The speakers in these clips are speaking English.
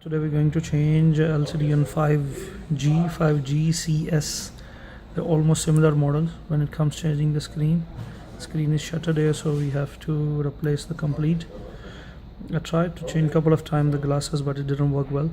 Today we're going to change LCD on 5G CS. They're almost similar models. When it comes changing the screen is shuttered here, so we have to replace the complete. I tried to change a couple of times the glasses, but it didn't work well.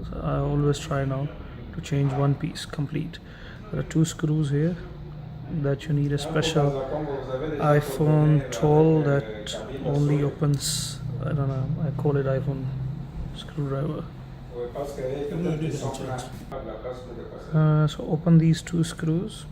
So I always try now to change one piece complete. There are two screws here that you need a special iPhone tool that only opens, I don't know, I call it iPhone screwdriver. So open these two screws.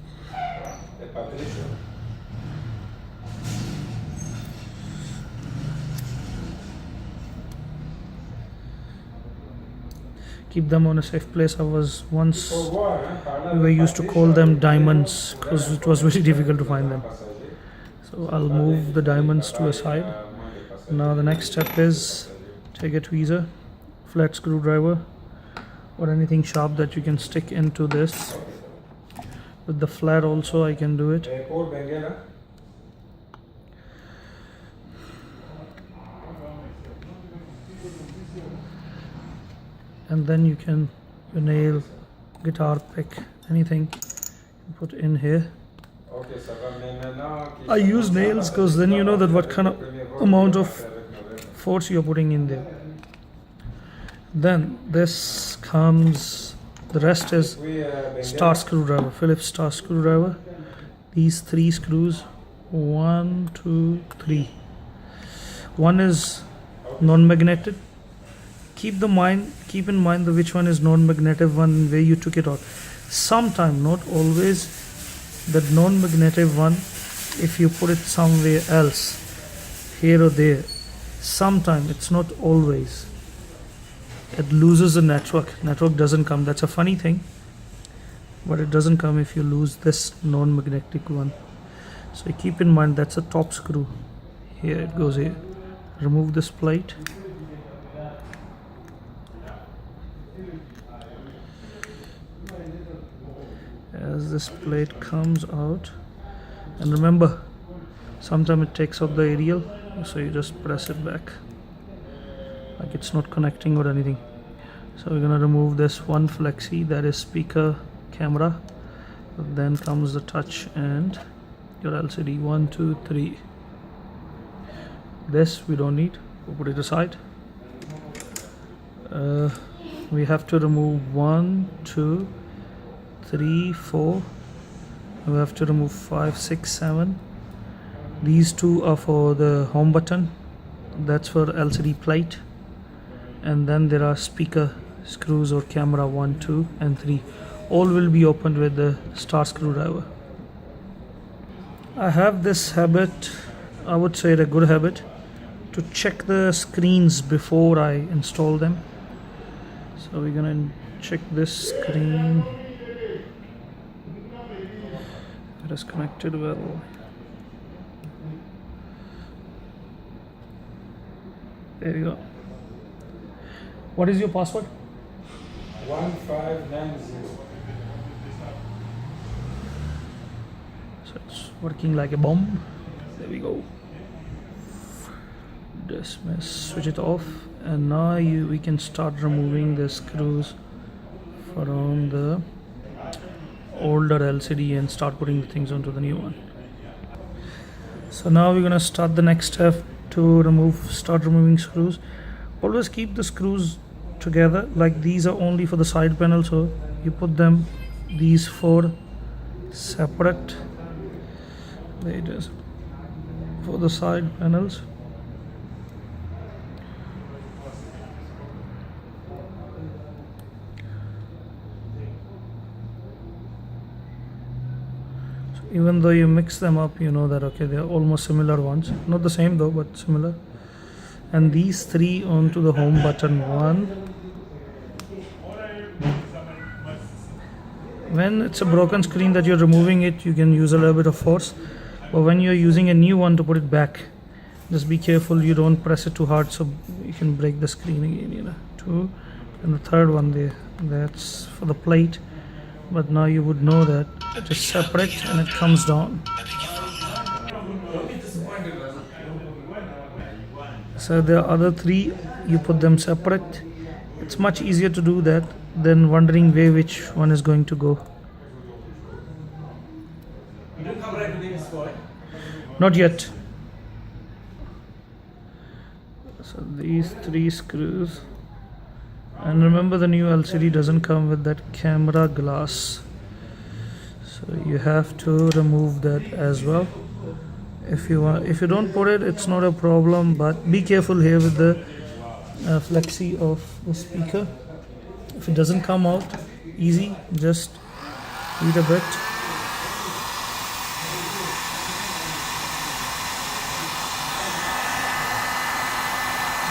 Keep them on a safe place. I was once, we were used to call them diamonds because it was very difficult to find them. So I'll move the diamonds to a side. Now the next step is take a tweezer, flat screwdriver, or anything sharp that you can stick into this. With the flat also I can do it. And then you can nail, guitar pick, anything put in here. I use nails because then you know that what kind of amount of force you're putting in there. Then this comes, the rest is star screwdriver, Phillips star screwdriver. These three screws, 1, 2, 3. One is non-magnetic. Keep in mind the which one is non-magnetic one, where you took it out. Sometime, not always, that non-magnetic one, if you put it somewhere else, here or there, sometime, it's not always, it loses the network doesn't come. That's a funny thing, but it doesn't come if you lose this non-magnetic one. So keep in mind that's a top screw. Here it goes here. Remove this plate. As this plate comes out, and remember, sometimes it takes up the aerial, so you just press it back like it's not connecting or anything. So we're gonna remove this one flexi, that is speaker, camera. Then comes the touch and your LCD. 1, 2, 3. This we don't need, we'll put it aside. We have to remove 1, 2, 3, 4. We have to remove 5, 6, 7. These two are for the home button, that's for LCD plate. And then there are speaker screws or camera 1, 2 and 3. All will be opened with the star screwdriver. I have this habit, I would say a good habit, to check the screens before I install them. So we're gonna check this screen. It is connected well. There you go. What is your password? 1590. So it's working like a bomb. There we go. Dismiss, switch it off, and now we can start removing the screws from the older LCD and start putting the things onto the new one. So now we're gonna start the next step to start removing screws. Always keep the screws together, like these are only for the side panel, so you put them, these 4 separate. There it is, for the side panels. Even though you mix them up, you know that okay, they are almost similar ones, not the same though, but similar. And these 3 onto the home button. 1. When it's a broken screen that you're removing it, you can use a little bit of force, but when you're using a new one to put it back, just be careful you don't press it too hard, so you can break the screen again, you know. 2. And the third one there, that's for the plate, but now you would know that it is separate and it comes down. So the other 3, you put them separate. It's much easier to do that than wondering where which one is going to go. Not yet. So these 3 screws, and remember the new LCD doesn't come with that camera glass, so you have to remove that as well. If you don't put it, it's not a problem, but be careful here with the flexi of the speaker. If it doesn't come out easy, just heat a bit.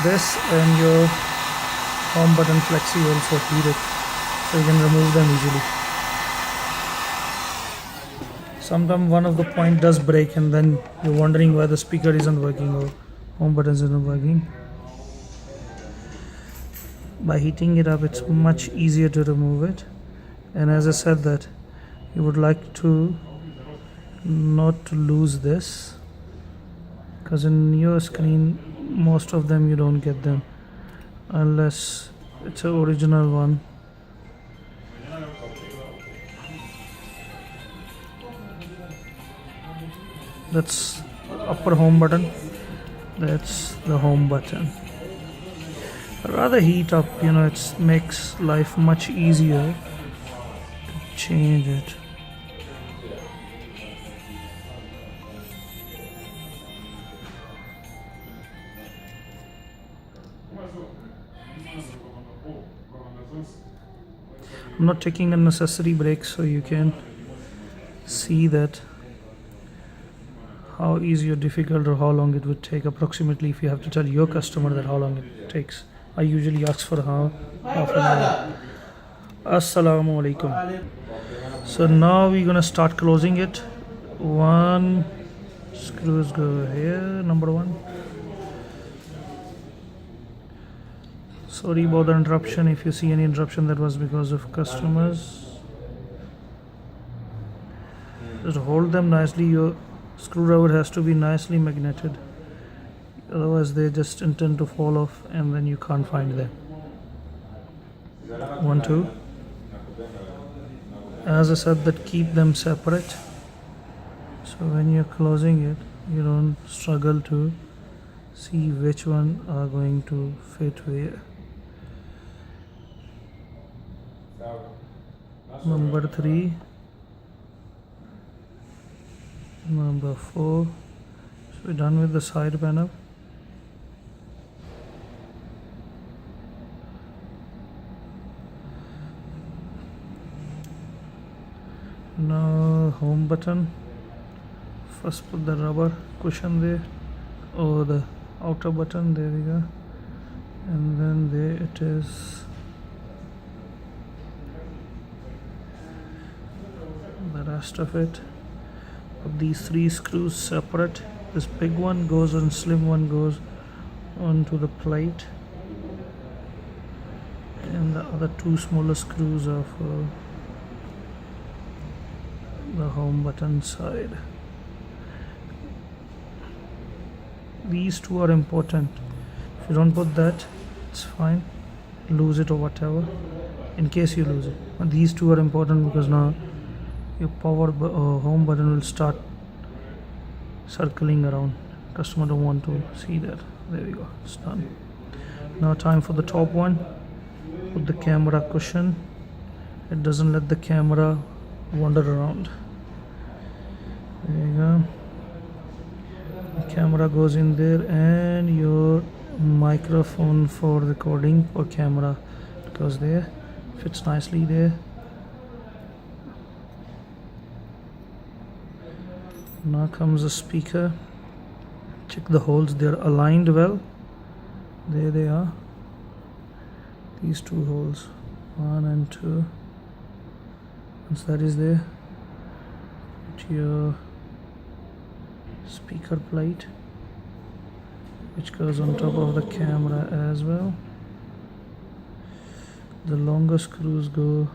This and your home button flexi also heated, so you can remove them easily. Sometimes one of the point does break and then you're wondering why the speaker isn't working or home button isn't working. By heating it up, it's much easier to remove it. And as I said that you would like to not to lose this, because in your screen most of them you don't get them unless it's an original one. That's upper home button, that's the home button. I'd rather heat up, it makes life much easier to change it. I'm not taking unnecessary breaks so you can see that how easy or difficult or how long it would take approximately if you have to tell your customer that how long it takes. I usually ask for half an hour. Assalamu alaikum. So now we're gonna start closing it. 1 screws go here, number 1. Sorry about the interruption. If you see any interruption, that was because of customers. Just hold them nicely. Your screwdriver has to be nicely magneted, otherwise they just intend to fall off and then you can't find them. 1, 2. As I said, that keep them separate, so when you're closing it you don't struggle to see which one are going to fit where. Number 3, number 4. So we're done with the side panel. Now home button. First put the rubber cushion there, or the outer button, there we go, and then there it is. The rest of it, put these 3 screws separate. This big one goes on, slim one goes onto the plate, and the other 2 smaller screws are for the home button side. These 2 are important. If you don't put that, it's fine, lose it or whatever, in case you lose it. But these 2 are important because now your home button will start circling around. Customer don't want to see that. There we go, it's done. Now time for the top one. Put the camera cushion. It doesn't let the camera wander around. There you go. The camera goes in there, and your microphone for recording or camera goes there. Fits nicely there. Now comes the speaker. Check the holes, they're aligned well. There they are. These 2 holes, 1 and 2. Once that is there, put your speaker plate, which goes on top of the camera as well. The longer screws go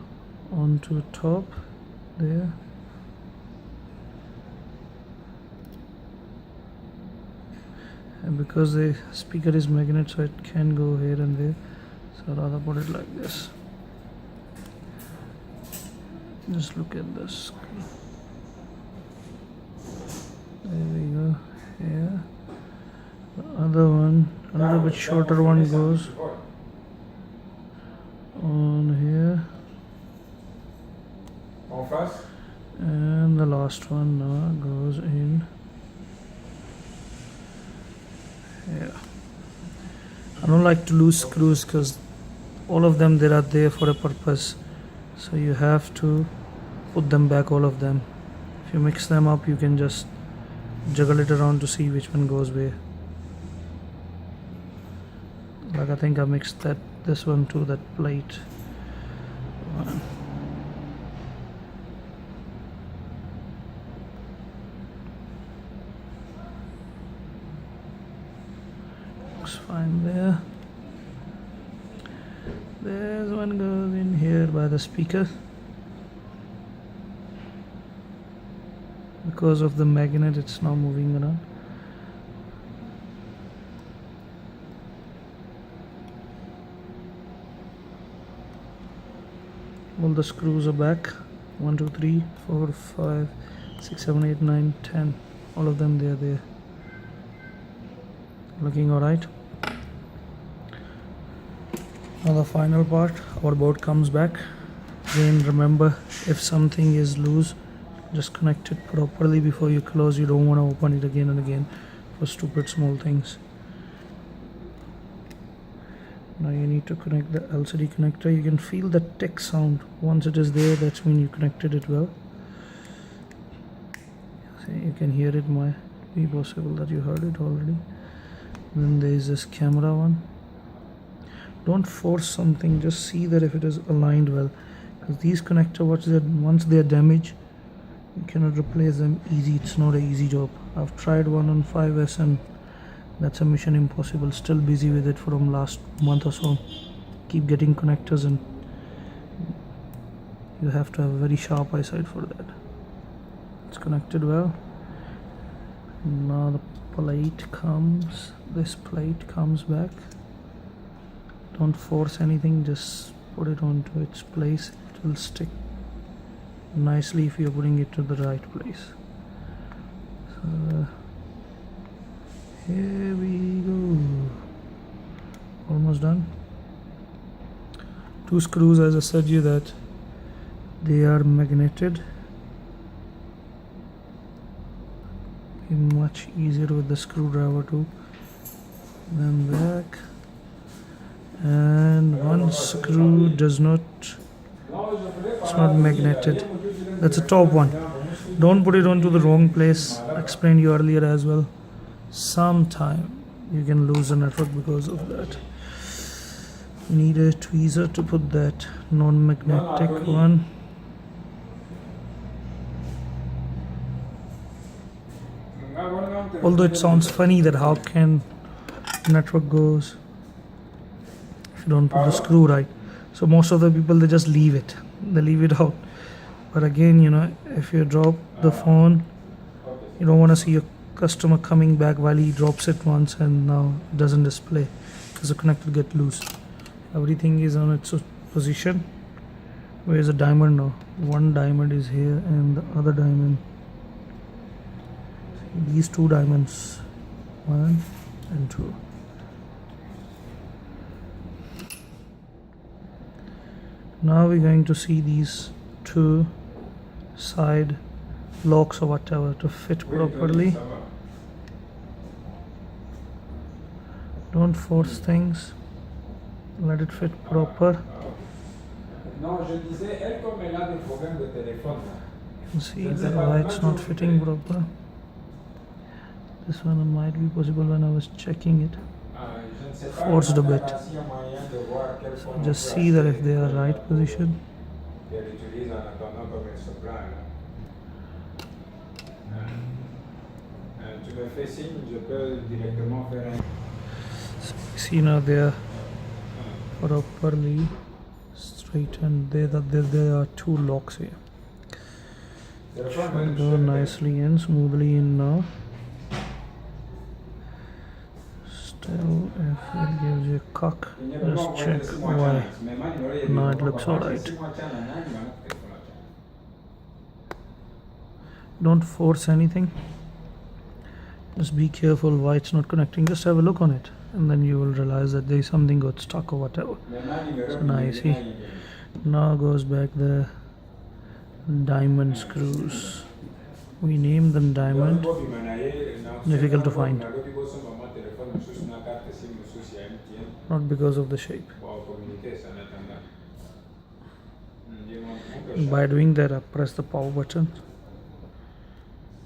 onto top there. And because the speaker is magnet, so it can go here and there. So rather put it like this. Just look at this. There we go. Here. The other one, another bit shorter one goes on here. And the last one now goes in here. I don't like to lose screws because all of them they are there for a purpose. So you have to put them back, all of them. If you mix them up, you can just juggle it around to see which one goes where. Like I think I mixed this one to that plate. Looks fine there. There's one goes in here by the speaker. Because of the magnet, it's now moving around. All the screws are back. 1, 2, 3, 4, 5, 6, 7, 8, 9, 10. All of them, they are there. Looking alright. Now the final part, our board comes back. Again, remember, if something is loose, just connect it properly before you close. You don't want to open it again and again for stupid small things. Now you need to connect the LCD connector. You can feel the tick sound. Once it is there, that's when you connected it well. See, you can hear it. Might be possible that you heard it already. Then there is this camera one. Don't force something, just see that if it is aligned well. Because these connectors, once they are damaged, you cannot replace them easy. It's not an easy job. I've tried one on 5S and that's a mission impossible. Still busy with it from last month or so. Keep getting connectors and you have to have very sharp eyesight for that. It's connected well. Now the plate comes, this plate comes back. Don't force anything, just put it onto its place. It will stick nicely if you're putting it to the right place. So here we go. Almost done. 2 screws, as I said you that they are magneted. Be much easier with the screwdriver too. Then back. And one screw does not, it's not magneted. That's a top one. Don't put it onto the wrong place. I explained you earlier as well. Sometime you can lose the network because of that. You need a tweezer to put that non-magnetic one. Although it sounds funny that how can network goes if you don't put the screw right. So most of the people, they just leave it. They leave it out. But again, you know, if you drop the phone, you don't want to see your customer coming back while he drops it once and now it doesn't display because the connector get loose. Everything is on its position. Where is the diamond now? One diamond is here and the other diamond. These 2 diamonds, 1 and 2. Now we're going to see these 2 side locks or whatever to fit properly. Don't force things, let it fit proper. You can see that why it's not fitting proper. This one might be possible when I was checking it. Forced a bit. So just see that if they are right position. See now they are properly straightened. There are 2 locks here. Should go nicely in, smoothly in now. Still If it gives you a cock, just check why. Now it looks alright. Don't force anything. Just be careful why it's not connecting. Just have a look on it, and then you will realize that there is something got stuck or whatever. So now you see. Now goes back the diamond screws. We name them diamond. Difficult to find. Not because of the shape. By doing that, I press the power button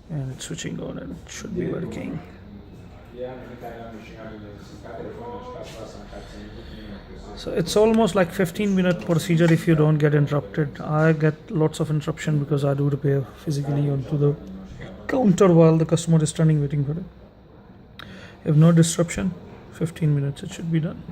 and it's switching on and it should be working. So it's almost like 15-minute procedure if you don't get interrupted. I get lots of interruption because I do repair physically onto the counter while the customer is standing waiting for it. If no disruption, 15 minutes it should be done.